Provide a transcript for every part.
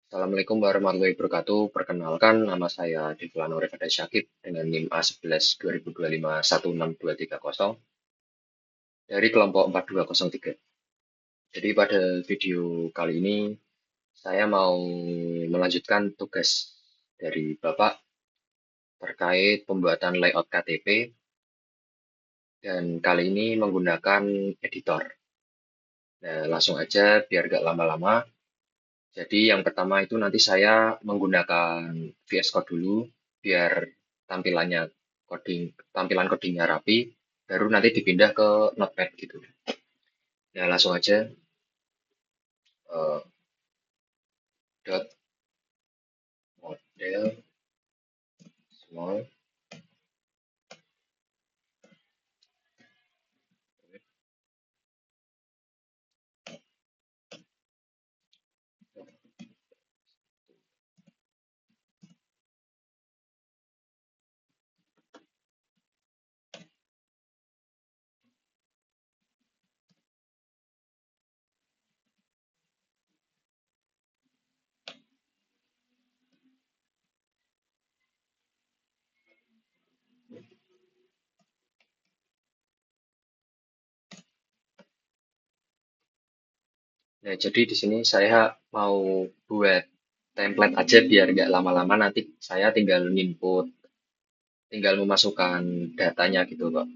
Assalamualaikum warahmatullahi wabarakatuh. Perkenalkan, nama saya Devlano Revada Syakib dengan NIM A11 2025 162330 dari kelompok 4203. Jadi pada video kali ini saya mau melanjutkan tugas dari Bapak terkait pembuatan layout KTP dan kali ini menggunakan editor. Nah, langsung aja biar gak lama-lama. Jadi yang pertama itu nanti saya menggunakan VS Code dulu biar tampilannya tampilan codingnya rapi, baru nanti dipindah ke Notepad gitu. Nah langsung aja eh, dot model small. Nah jadi di sini saya mau buat template aja biar nggak lama-lama, nanti saya tinggal memasukkan datanya gitu kok.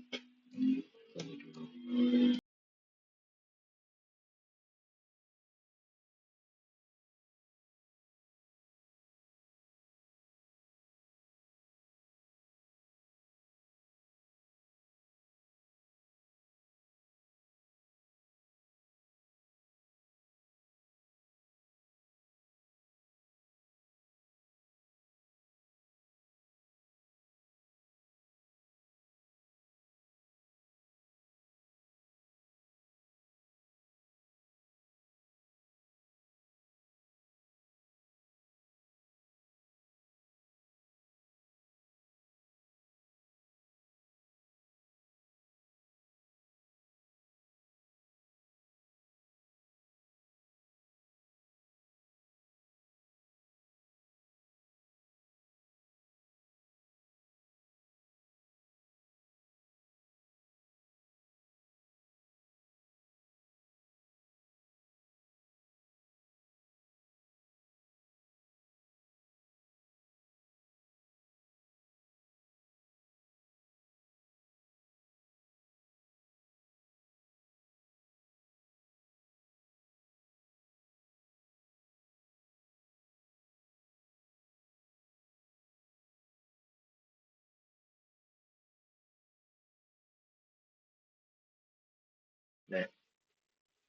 Nah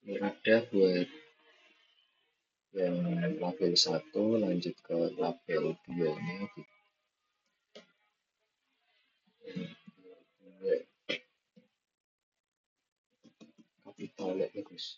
ini ada buat yang label satu, lanjut ke label 2 nya gitu. Kapital ya bagus.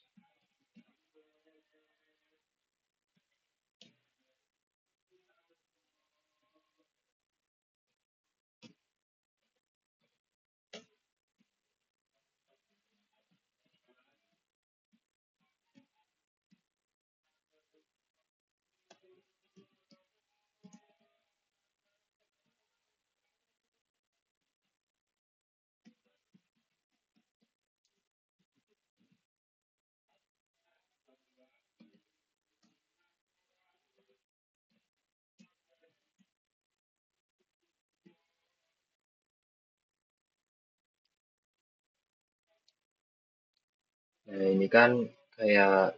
Nah ini kan kayak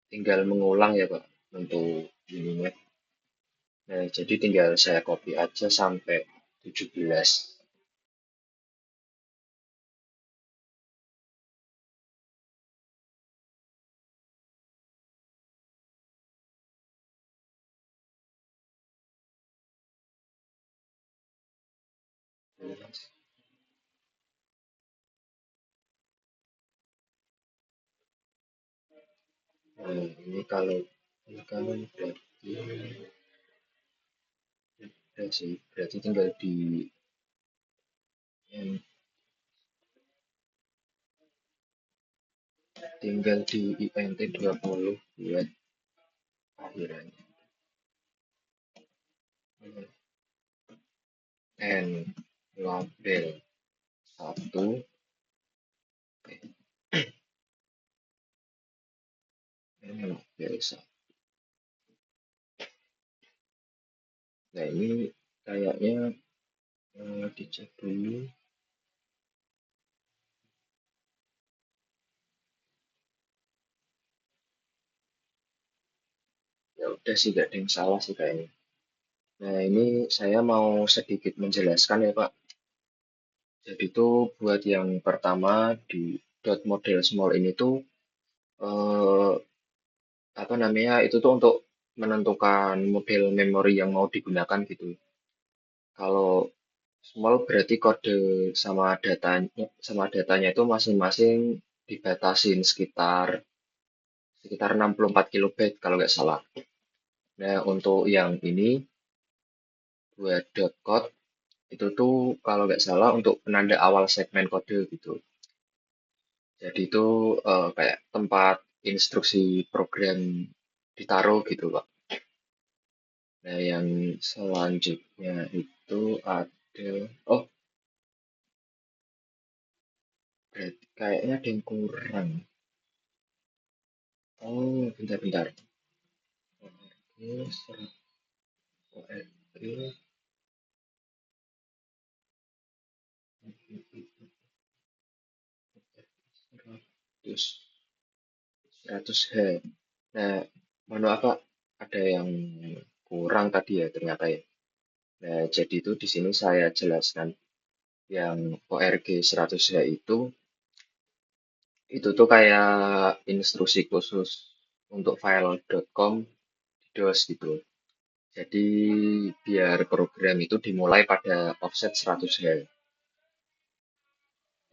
tinggal mengulang ya Pak untuk ininya. Nah jadi tinggal saya copy aja sampai 17. Nah ini kalau ini kan udah sih, berarti em, tinggal di INT 20 buat akhirannya. N label satu, N label satu. Nah ini kayaknya dicek dulu. Ya udah sih, gak ada yang salah sih kayaknya. Nah ini saya mau sedikit menjelaskan ya Pak. Jadi tuh buat yang pertama di dot model small ini tuh eh, apa namanya itu tuh untuk menentukan model memori yang mau digunakan gitu. Kalau small berarti kode sama datanya itu masing-masing dibatasin sekitar sekitar 64 kilobyte kalau nggak salah. Nah, untuk yang ini buat dot code itu tuh kalau nggak salah untuk penanda awal segmen kode gitu. Jadi itu kayak tempat instruksi program ditaruh gitu, Pak. Nah, yang selanjutnya itu ada, oh, berarti kayaknya ada yang kurang. Oh, bentar-bentar. ORG, ORG, 100, 100H. Nah, mohon maaf Pak, ada yang kurang tadi ya ternyata ya. Nah, jadi itu di sini saya jelaskan yang ORG 100H itu tuh kayak instruksi khusus untuk file .com di DOS gitu. Jadi biar program itu dimulai pada offset 100H.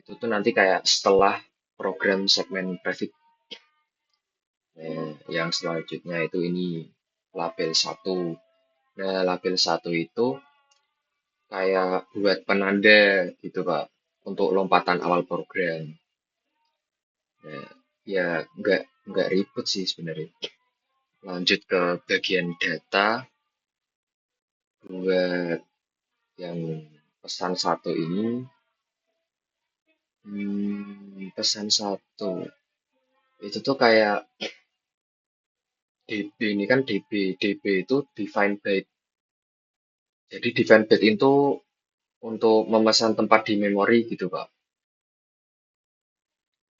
Itu tuh nanti kayak setelah program segmen prefix. Nah, yang selanjutnya itu ini label satu. Nah, label satu itu kayak buat penanda gitu Pak untuk lompatan awal program. Nah, ya nggak ribet sih sebenarnya. Lanjut ke bagian data buat yang pesan satu ini. Pesan satu itu tuh kayak DB ini kan DB itu define byte. Jadi define byte itu untuk memesan tempat di memori gitu Pak,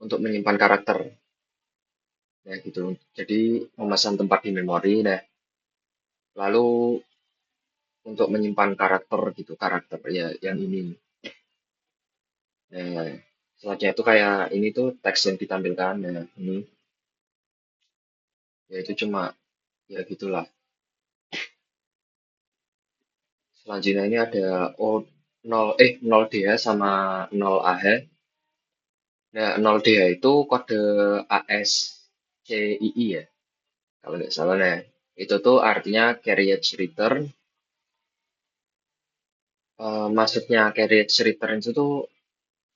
untuk menyimpan karakter. Ya gitu. Jadi memesan tempat di memori. Nah, lalu untuk menyimpan karakter gitu, karakter ya yang ini. Nah, selanjutnya itu kayak ini tuh teks yang ditampilkan. Nah, ini ya itu cuma ya gitulah. Selanjutnya ini ada nol DH sama 0 AH. Nah, 0 DH itu kode ASCII ya, kalau nggak salah. Nah, itu tuh artinya carriage return. Maksudnya carriage return itu tuh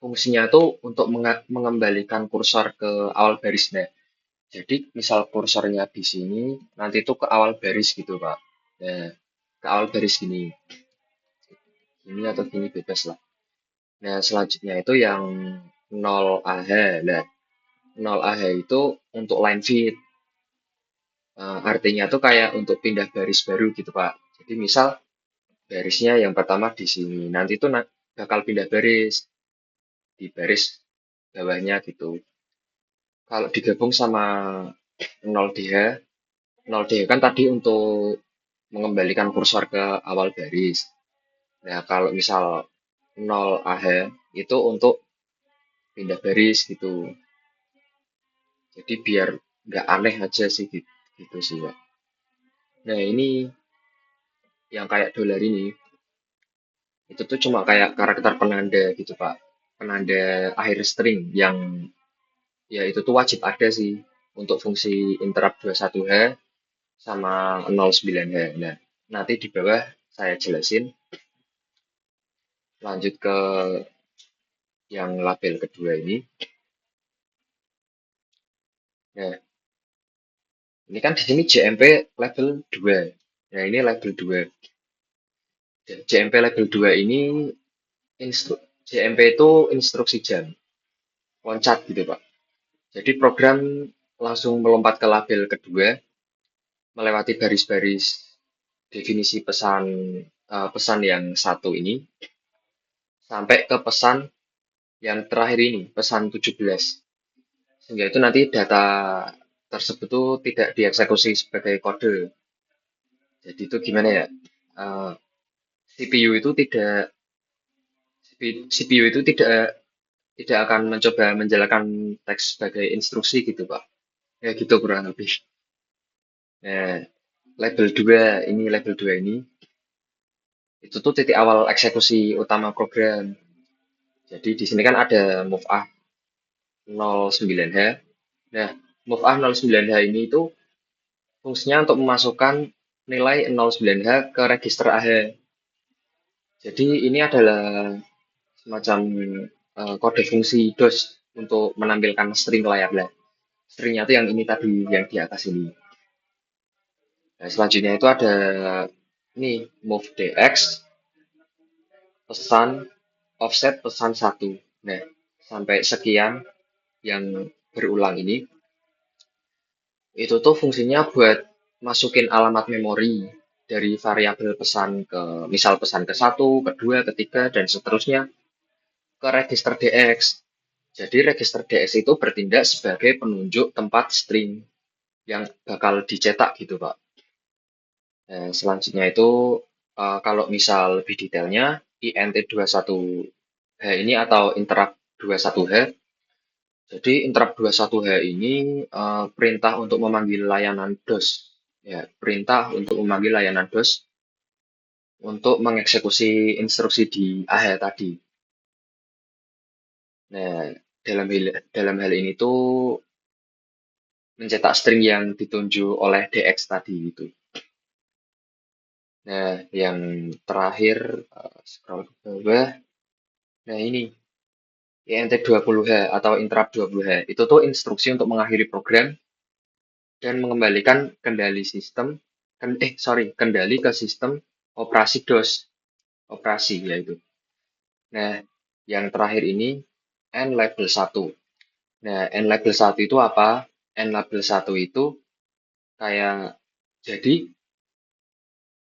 fungsinya tuh untuk mengembalikan kursor ke awal baris. Nah, jadi misal kursornya di sini, nanti tuh ke awal baris gitu, Pak. Nah, ke awal baris gini. Ini atau gini bebas lah. Nah, selanjutnya itu yang 0 AH. Nah, 0 AH itu untuk line fit. Artinya tuh kayak untuk pindah baris baru gitu, Pak. Jadi misal barisnya yang pertama di sini, nanti tuh bakal pindah baris di baris bawahnya gitu. Kalau digabung sama 0DH, 0DH kan tadi untuk mengembalikan kursor ke awal baris. Nah, kalau misal 0AH itu untuk pindah baris gitu. Jadi biar nggak aneh aja sih gitu, gitu sih, Pak. Nah, ini yang kayak dolar ini, itu tuh cuma kayak karakter penanda gitu, Pak. Penanda akhir string yang ya itu tuh wajib ada sih untuk fungsi interrupt 21H sama 09H. Nah, nanti di bawah saya jelasin. Lanjut ke yang label kedua ini. Nah, ini kan di sini JMP level 2. Nah, ini level 2. JMP level 2 ini JMP itu instruksi jam, loncat gitu Pak. Jadi program langsung melompat ke label kedua, melewati baris-baris definisi pesan yang satu ini, sampai ke pesan yang terakhir ini, pesan 17. Sehingga itu nanti data tersebut tuh tidak dieksekusi sebagai kode. Jadi itu gimana ya? Eh, CPU itu tidak CPU itu tidak akan mencoba menjalankan teks sebagai instruksi gitu, Pak. Ya gitu kurang lebih. Nah, level 2 ini itu tuh titik awal eksekusi utama program. Jadi di sini kan ada move A 09H. Nah, move A 09H ini itu fungsinya untuk memasukkan nilai 09H ke register AH. Jadi ini adalah semacam kode fungsi DOS untuk menampilkan string ke layar. Nah, stringnya itu yang ini tadi, yang di atas ini. Nah, selanjutnya itu ada ini move DX, pesan, offset pesan satu. Nah, sampai sekian yang berulang ini, itu tuh fungsinya buat masukin alamat memori dari variabel pesan ke, misal pesan ke satu, kedua, ketiga, dan seterusnya ke register DX. Jadi register DX itu bertindak sebagai penunjuk tempat string yang bakal dicetak gitu, Pak. Nah, selanjutnya itu kalau misal lebih detailnya INT21H ini atau interrupt 21H. Jadi interrupt 21H ini perintah untuk memanggil layanan DOS. Ya, perintah untuk memanggil layanan DOS untuk mengeksekusi instruksi di AHE tadi. Nah, dalam hal ini tuh mencetak string yang ditunjuk oleh DX tadi itu. Nah, yang terakhir scroll ke bawah. Nah, ini INT20H atau interrupt 20H. Itu tuh instruksi untuk mengakhiri program dan mengembalikan kendali ke sistem operasi DOS, operasi yaitu. Nah, yang terakhir ini N label 1. Nah, N label 1 itu apa? N label 1 itu kayak jadi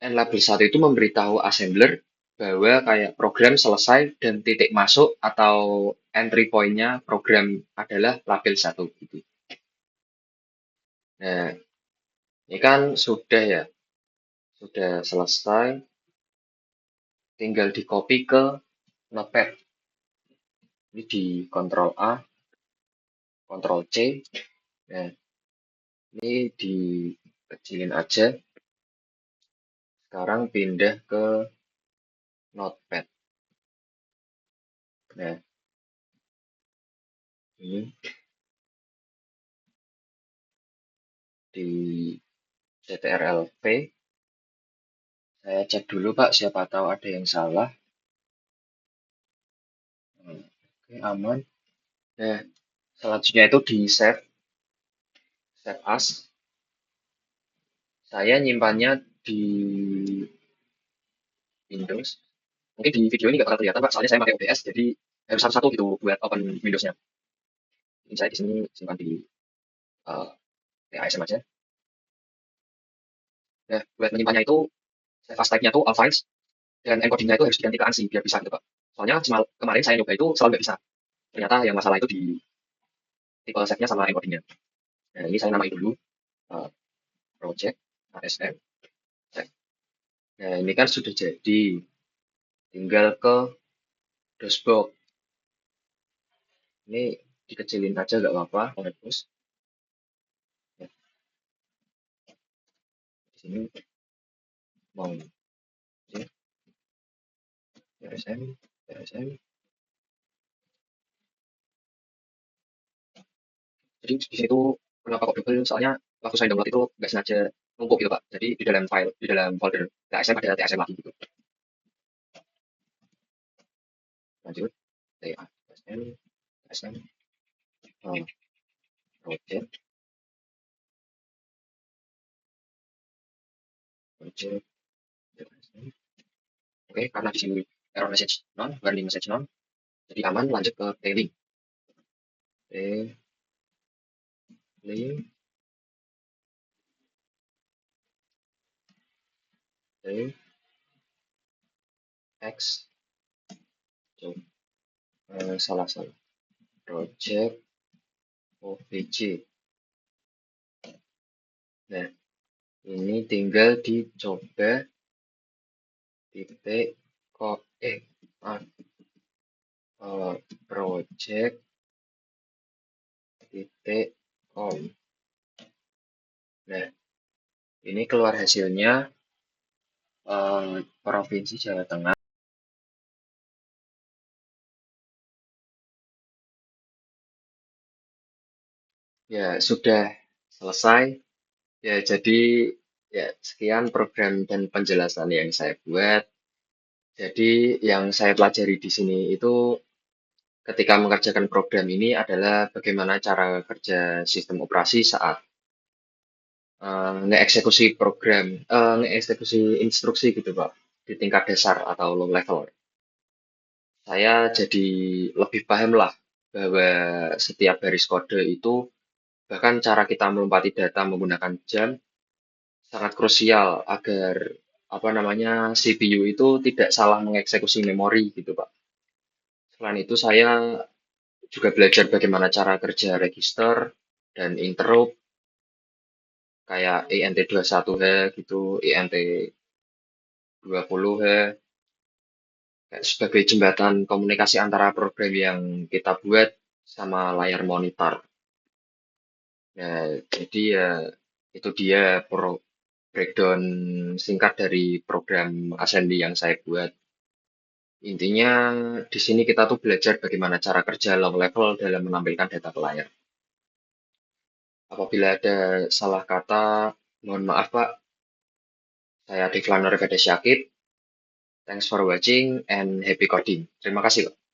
N label 1 itu memberitahu assembler bahwa kayak program selesai dan titik masuk atau entry point-nya program adalah label 1 gitu. Nah, ini kan sudah ya, sudah selesai, tinggal di copy ke Notepad. Ini di Ctrl A, Ctrl C. Nah, ini dikecilin aja. Sekarang pindah ke Notepad. Nah, ini di CTRL-V. Saya cek dulu, Pak, siapa tahu ada yang salah. Oke, aman. Nah, selanjutnya itu di save as. Saya nyimpannya di Windows. Mungkin di video ini nggak bakal kelihatan, Pak, soalnya saya pakai OBS, jadi harus satu-satu gitu buat open Windows-nya. Ini saya di sini simpan di uh, PASM aja. Nah, buat menyimpannya itu save as type-nya tuh all files dan encoding-nya itu harus diganti ke ANSI biar bisa gitu, Pak. Soalnya kemarin saya nyoba itu selalu nggak bisa. Ternyata yang masalah itu di tipe save-nya sama encoding-nya. Nah, ini saya namain dulu uh, project ASM save. Nah, ini kan sudah jadi. Tinggal ke dashboard. Ini dikecilin aja nggak apa-apa, terus. Ya, di sini mau ya, RSM, RSM. Jadi di situ kenapa kok double? Soalnya waktu saya download itu nggak sengaja numpuk gitu Pak. Jadi di dalam file, di dalam folder TSM ada TSM lagi gitu. Lanjut, TSM, TSM, project, project, TSM. Oke, karena di sini error message none, warning message none, jadi aman. Lanjut ke tailing. Tailing, tailing, X, coba, salah salah. Project OBJ. Nah, ini tinggal dicoba titik kok ah, project titik com. Nah, ini keluar hasilnya, Provinsi Jawa Tengah. Ya, sudah selesai. Ya, jadi ya sekian program dan penjelasan yang saya buat. Jadi yang saya pelajari di sini itu ketika mengerjakan program ini adalah bagaimana cara kerja sistem operasi saat ngeeksekusi program, ngeeksekusi instruksi gitu Pak, di tingkat dasar atau low level. Saya jadi lebih paham lah bahwa setiap baris kode itu, bahkan cara kita melompati data menggunakan jam, sangat krusial agar apa namanya CPU itu tidak salah mengeksekusi memori gitu Pak. Selain itu saya juga belajar bagaimana cara kerja register dan interrupt kayak INT21H gitu, INT20H kayak sebagai jembatan komunikasi antara program yang kita buat sama layar monitor. Nah, jadi ya itu dia breakdown singkat dari program Assembly yang saya buat. Intinya di sini kita tuh belajar bagaimana cara kerja low level dalam menampilkan data ke layar. Apabila ada salah kata, mohon maaf Pak. Saya Devlan Nurgada Syakib. Thanks for watching and happy coding. Terima kasih Pak.